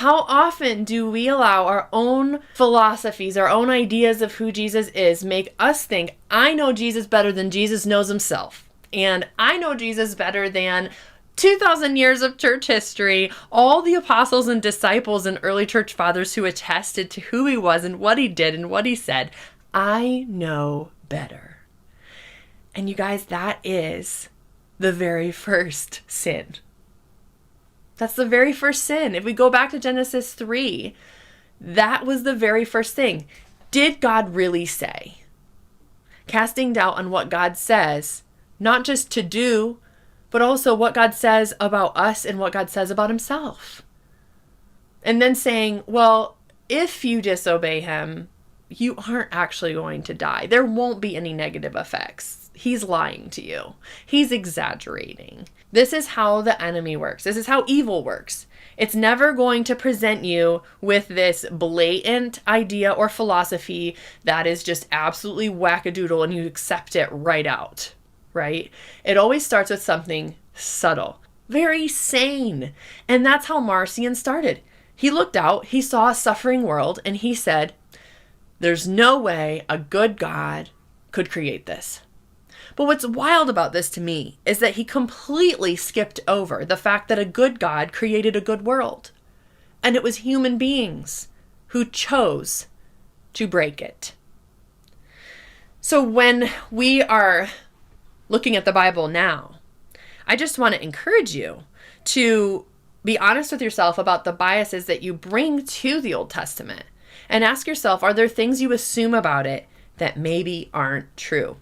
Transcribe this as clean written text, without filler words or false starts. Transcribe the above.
How often do we allow our own philosophies, our own ideas of who Jesus is, make us think, I know Jesus better than Jesus knows himself. And I know Jesus better than 2,000 years of church history, all the apostles and disciples and early church fathers who attested to who he was and what he did and what he said. I know better. And you guys, that is the very first sin. That's the very first sin. If we go back to Genesis 3, that was the very first thing. Did God really say? Casting doubt on what God says, not just to do, but also what God says about us and what God says about himself. And then saying, well, if you disobey him, you aren't actually going to die. There won't be any negative effects. He's lying to you. He's exaggerating. This is how the enemy works. This is how evil works. It's never going to present you with this blatant idea or philosophy that is just absolutely wackadoodle and you accept it right out, right? It always starts with something subtle, very sane. And that's how Marcion started. He looked out, he saw a suffering world, and he said, there's no way a good God could create this. But what's wild about this to me is that he completely skipped over the fact that a good God created a good world. And it was human beings who chose to break it. So when we are looking at the Bible now, I just want to encourage you to be honest with yourself about the biases that you bring to the Old Testament and ask yourself, are there things you assume about it that maybe aren't true?